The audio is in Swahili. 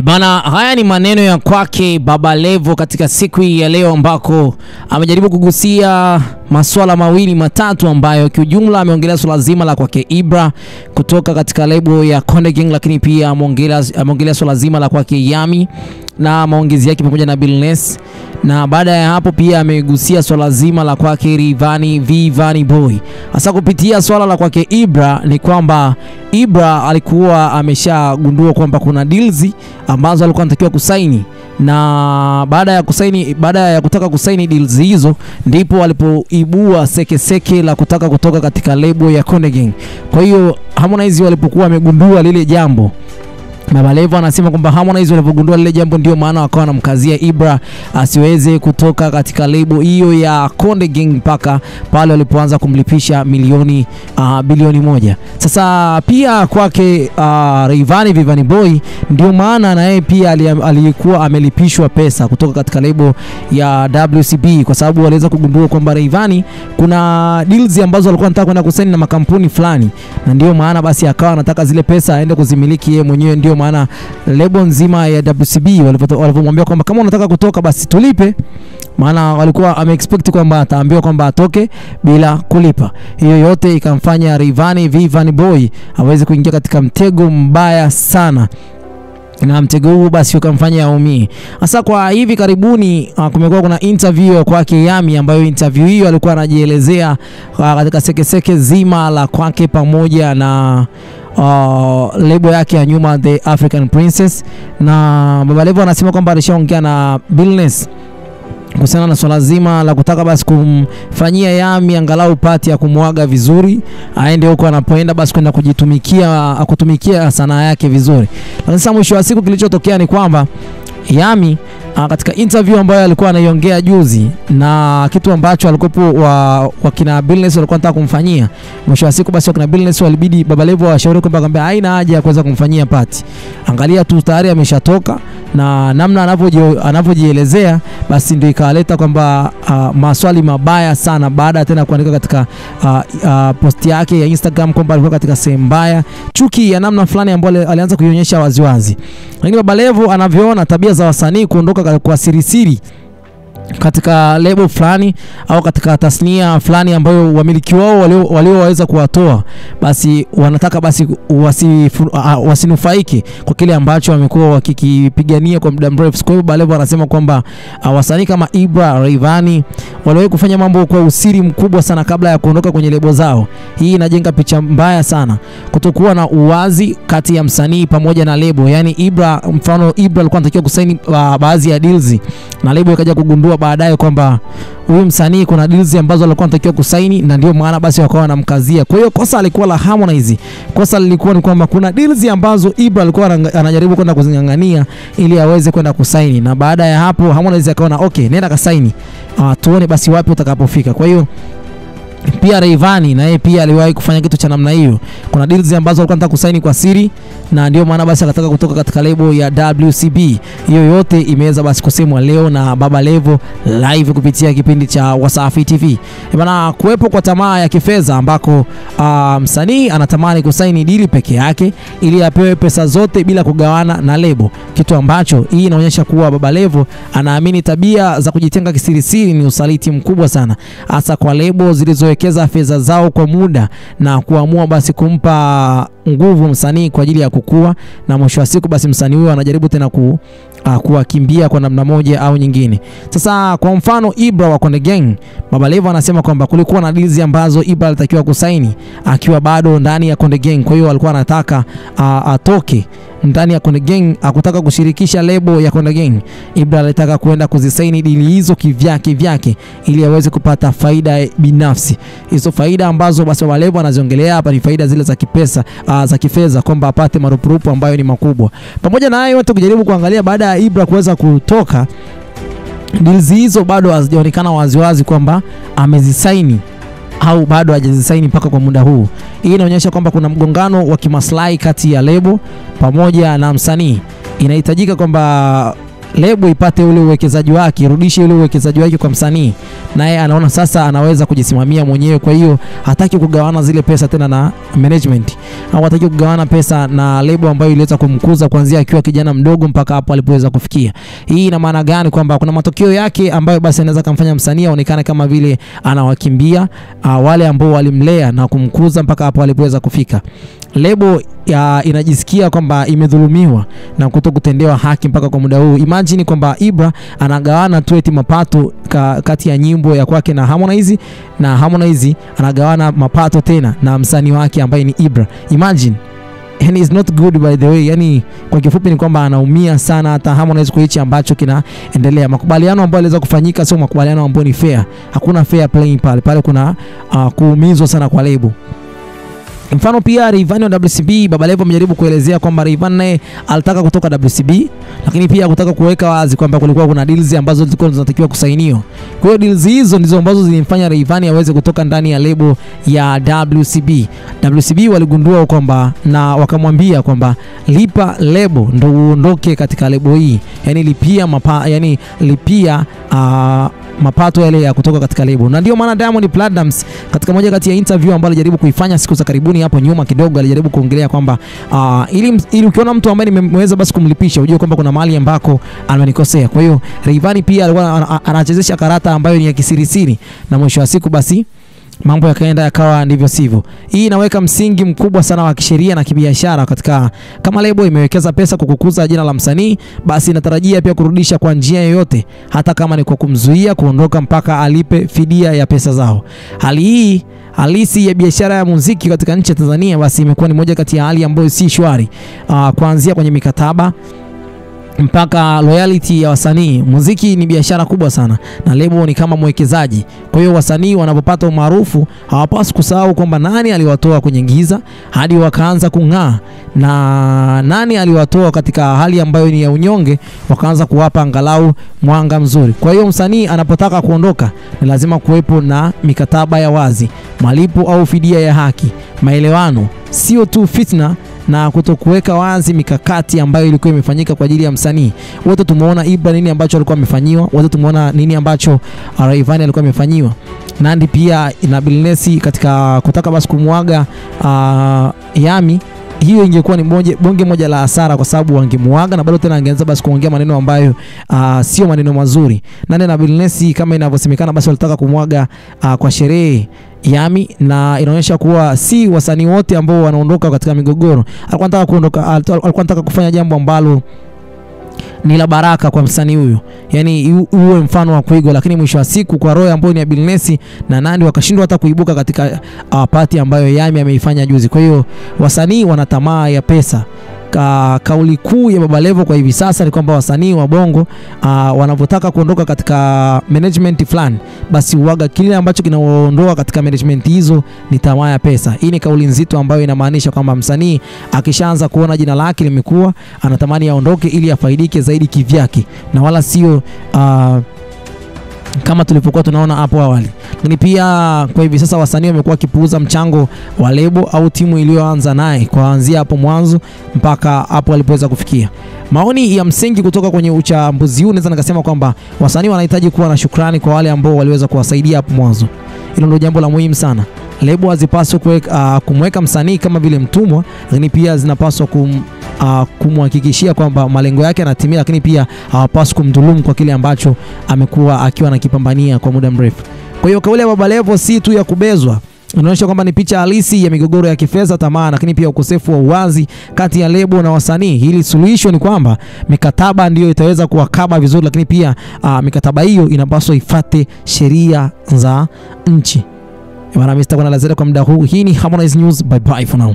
Bana, haya ni maneno ya kwake Baba Levo katika siku hii ya leo, ambako amejaribu kugusia masuala mawili matatu ambayo kiujumla ameongelea swala zima la kwake Ibra kutoka katika lebo ya Konde Gang, lakini pia ameongelea swala zima la kwake Yami na maongezi yake pamoja na Billnass, na baada ya hapo pia amegusia swala zima la kwake Rayvanny Boy. Hasa kupitia swala la kwake Ibra ni kwamba Ibra alikuwa ameshagundua kwamba kuna deals ambazo alikuwa anatakiwa kusaini, na baada ya kutaka kusaini deals hizo ndipo alipoibua seke la kutaka kutoka katika lebo ya Konde Gang. Kwa hiyo Harmonize walipokuwa wamegundua lile jambo, Baba Levo anasema kwamba Harmonize walipogundua lile jambo ndio maana wakawa wanamkazia Ibra asiweze kutoka katika lebo hiyo ya Konde Gang mpaka pale walipoanza kumlipisha bilioni 1. Sasa pia kwake Rayvanny Boy ndio maana na yeye pia alikuwa amelipishwa pesa kutoka katika lebo ya WCB, kwa sababu waliweza kugundua kwamba Rayvanny kuna deals ambazo alikuwa anataka kwenda kusaini na makampuni fulani, na ndio maana basi akawa anataka zile pesa aende kuzimiliki yeye mwenyewe. Ndio maana lebo nzima ya WCB walipomwambia kwamba kama unataka kutoka basi tulipe, maana walikuwa ameexpect kwamba ataambiwa kwamba atoke bila kulipa. Hiyo yote ikamfanya Rayvanny Boy aweze kuingia katika mtego mbaya sana, na mtego huu basi ukamfanya aumie. Hasa kwa hivi karibuni kumekuwa kuna interview kwake Yami, ambayo interview hiyo alikuwa anajielezea katika seke zima la kwake pamoja na lebo yake ya nyuma The African Princess, na Baba Levo anasema kwamba alishaongea na Billnass kuhusiana na swala zima la kutaka basi kumfanyia Yami angalau pati ya kumwaga vizuri, aende huko anapoenda basi kwenda kutumikia sanaa yake vizuri. Sasa mwisho wa siku kilichotokea ni kwamba Yami katika interview ambayo alikuwa anaiongea juzi na kitu ambacho alikopo wakina Billnass walikuwa wanataka kumfanyia, mwisho wa siku basi wakina Billnass walibidi Baba Levo washauri kwamba akamwambia haina haja ya kuweza kumfanyia party, angalia tu tayari ameshatoka, na namna anavyojielezea basi ndio ikaleta kwamba maswali mabaya sana, baada tena kuandika katika post yake ya Instagram kwamba alikuwa katika sehemu mbaya, chuki ya namna fulani ambayo alianza kuionyesha waziwazi. Lakini Baba Levo anavyoona tabia za wasanii kuondoka kwa siri katika lebo fulani au katika tasnia fulani ambayo wamiliki wao walioweza kuwatoa, basi wanataka basi wasinufaike kwa kile ambacho wamekuwa wakikipigania kwa muda mrefu. Kwa hiyo Baba Levo anasema kwamba wasanii kama Ibra, Rayvanny waliwahi kufanya mambo kwa usiri mkubwa sana kabla ya kuondoka kwenye lebo zao. Hii inajenga picha mbaya sana, kutokuwa na uwazi kati ya msanii pamoja na lebo. Yani mfano Ibra alikuwa anatakiwa kusaini baadhi ya deals na lebo ikaja kugundua baadaye kwamba huyu msanii kuna deals ambazo alikuwa anatakiwa kusaini, na ndio maana basi wakawa wanamkazia. Kwa hiyo kosa alikuwa la Harmonize. Kosa lilikuwa ni kwamba kuna deals ambazo Ibra alikuwa anajaribu kwenda kuzingangania ili aweze kwenda kusaini, na baada ya hapo Harmonize akaona okay, nenda kasaini, tuone basi wapi utakapofika. Kwa hiyo pia Rayvanny na yeye pia aliwahi kufanya kitu cha namna hiyo. Kuna deals ambazo alikuwa anataka kusaini kwa siri, na ndio maana basi akataka kutoka katika lebo ya WCB. Hiyo yote imeweza basi kusemwa leo na Baba Levo live kupitia kipindi cha Wasafi TV. Bana, kuwepo kwa tamaa ya kifedha ambako msanii anatamani kusaini deal peke yake ili apewe pesa zote bila kugawana na lebo, kitu ambacho hii inaonyesha kuwa Baba Levo anaamini tabia za kujitenga kisirisiri ni usaliti mkubwa sana, hasa kwa lebo zilizowekeza fedha zao kwa muda na kuamua basi kumpa nguvu msanii kwa ajili ya kukua, na mwisho wa siku basi msanii huyo anajaribu tena kuwakimbia kwa namna moja au nyingine. Sasa kwa mfano Ibra wa Konde Gang, Baba Levo anasema kwamba kulikuwa na deals ambazo Ibra alitakiwa kusaini akiwa bado ndani ya Konde Gang. Kwa hiyo alikuwa anataka atoke ndani ya Konde Gang, akutaka kushirikisha lebo ya Konde Gang. Ibra alitaka kuenda kuzisaini deal hizo kivyake ili aweze kupata faida binafsi. Hizo faida ambazo basi Baba Levo anaziongelea hapa ni faida zile za kipesa, za kifedha, kwamba apate marupurupu ambayo ni makubwa. Pamoja na hayo, watu kujaribu kuangalia baada ya Ibra kuweza kutoka, deals hizo bado hazijaonekana waziwazi kwamba amezisaini au bado hajazisaini mpaka kwa muda huu. Hii inaonyesha kwamba kuna mgongano wa kimaslahi kati ya lebo pamoja na msanii. Inahitajika kwamba lebo ipate ule uwekezaji wake, irudishe ule uwekezaji wake kwa msanii. Naye anaona sasa anaweza kujisimamia mwenyewe, kwa hiyo hataki kugawana zile pesa tena na management. Au hataki kugawana pesa na lebo ambayo iliweza kumkuza kuanzia akiwa kijana mdogo mpaka hapo alipoweza kufikia. Hii ina maana gani? Kwamba kuna matokeo yake ambayo basi anaweza kumfanya msanii aonekane kama vile anawakimbia wale ambao walimlea na kumkuza mpaka hapo alipoweza kufika. Lebo inajisikia kwamba imedhulumiwa na kutokutendewa haki mpaka kwa muda huu. Imagine kwamba Ibra anagawana tu eti mapato kati ya nyimbo ya kwake na Harmonize, na Harmonize anagawana mapato tena na msanii wake ambaye ni Ibra. Imagine, and it's not good by the way. Yani kwa kifupi ni kwamba anaumia sana hata Harmonize kwa hichi ambacho kinaendelea. Makubaliano ambayo yaliweza kufanyika sio makubaliano ambayo ni fair. Hakuna fair playing pale kuna kuumizwa sana kwa lebo. Mfano pia Rayvanny wa WCB, Baba Levo amejaribu kuelezea kwamba Rayvanny naye alitaka kutoka WCB, lakini pia kutaka kuweka wazi kwamba kulikuwa kuna deals ambazo zilikuwa zinatakiwa kusainiwa. Kwa hiyo deals hizo ndizo ambazo zilimfanya Rayvanny aweze kutoka ndani ya lebo ya WCB. WCB waligundua kwamba na wakamwambia kwamba lipa lebo ndio uondoke katika lebo hii. Yani lipia mapato yale ya kutoka katika lebo. Na ndio maana Diamond Platnumz katika moja kati ya interview ambayo alijaribu kuifanya siku za karibuni hapo nyuma kidogo, alijaribu kuongelea kwamba ili ukiona mtu ambaye nimeweza basi kumlipisha ujue kwamba kuna mahali ambako amenikosea. Kwa hiyo Rayvanny pia alikuwa anachezesha karata ambayo ni ya kisirisiri, na mwisho wa siku basi mambo yakaenda yakawa ndivyo sivyo. Hii inaweka msingi mkubwa sana wa kisheria na kibiashara katika, kama lebo imewekeza pesa kukuza jina la msanii, basi inatarajia pia kurudisha kwa njia yoyote, hata kama ni kwa kumzuia kuondoka mpaka alipe fidia ya pesa zao. Hali hii halisi ya biashara ya muziki katika nchi ya Tanzania basi imekuwa ni moja kati ya hali ambayo si shwari, kuanzia kwenye mikataba mpaka loyalty ya wasanii. Muziki ni biashara kubwa sana na lebo ni kama mwekezaji. Kwa hiyo wasanii wanapopata umaarufu hawapaswi kusahau kwamba nani aliwatoa kwenye giza hadi wakaanza kung'aa, na nani aliwatoa katika hali ambayo ni ya unyonge wakaanza kuwapa angalau mwanga mzuri. Kwa hiyo msanii anapotaka kuondoka ni lazima kuwepo na mikataba ya wazi, malipo au fidia ya haki, maelewano, sio tu fitna na kutokuweka wazi mikakati ambayo ilikuwa imefanyika kwa ajili ya msanii. Wote tumeona Ibra nini ambacho alikuwa amefanyiwa, wote tumeona nini ambacho Rayvanny alikuwa amefanyiwa. Nandi pia na Billnass katika kutaka basi kumwaga Yami, hiyo ingekuwa ni bonge moja la hasara, kwa sababu wangemuaga na bado tena angeanza basi kuongea maneno ambayo sio maneno mazuri. Nandi na Billnass kama inavyosemekana basi walitaka kumwaga kwa sherehe Yami, na inaonyesha kuwa si wasanii wote ambao wanaondoka katika migogoro. Alikuwa anataka kufanya jambo ambalo ni la baraka kwa msanii huyo, yani uwe mfano wa kuigwa, lakini mwisho wa siku kwa roho ambayo ni ya Billnass na Nandi wakashindwa hata kuibuka katika party ambayo Yami ameifanya juzi. Kwa hiyo wasanii wana tamaa ya pesa. Kauli kuu ya Baba Levo kwa hivi sasa ni kwamba wasanii wa Bongo wanapotaka kuondoka katika management fulani, basi uaga kile ambacho kinaondoa katika management hizo ni tamaa ya pesa. Hii ni kauli nzito ambayo inamaanisha kwamba msanii akishaanza kuona jina lake limekuwa, anatamani aondoke ili afaidike zaidi kivyake, na wala sio kama tulipokuwa tunaona hapo awali. Lakini pia kwa hivi sasa wasanii wamekuwa kipuuza mchango wa lebo au timu iliyoanza naye kuanzia hapo mwanzo mpaka hapo alipoweza kufikia. Maoni ya msingi kutoka kwenye uchambuzi huu naweza nikasema kwamba wasanii wanahitaji kuwa na shukrani kwa wale ambao waliweza kuwasaidia hapo mwanzo. Hilo ndio jambo la muhimu sana. Lebo hazipaswi kumweka msanii kama vile mtumwa, lakini pia zinapaswa kumhakikishia kwamba malengo yake yanatimia, lakini pia hawapaswi kumdhulumu kwa kile ambacho amekuwa akiwa anakipambania kwa muda mrefu. Kwa hiyo kauli ya Baba Levo si tu ya kubezwa, inaonyesha kwamba ni picha halisi ya migogoro ya kifedha, tamaa, lakini pia ukosefu wa uwazi kati ya lebo na wasanii. Hili suluhisho ni kwamba mikataba ndiyo itaweza kuwakaba vizuri, lakini pia mikataba hiyo inapaswa ifuate sheria za nchi. Bwana Mr. Kwa lazima kwa muda huu. Hii ni Harmonize News. Bye bye for now.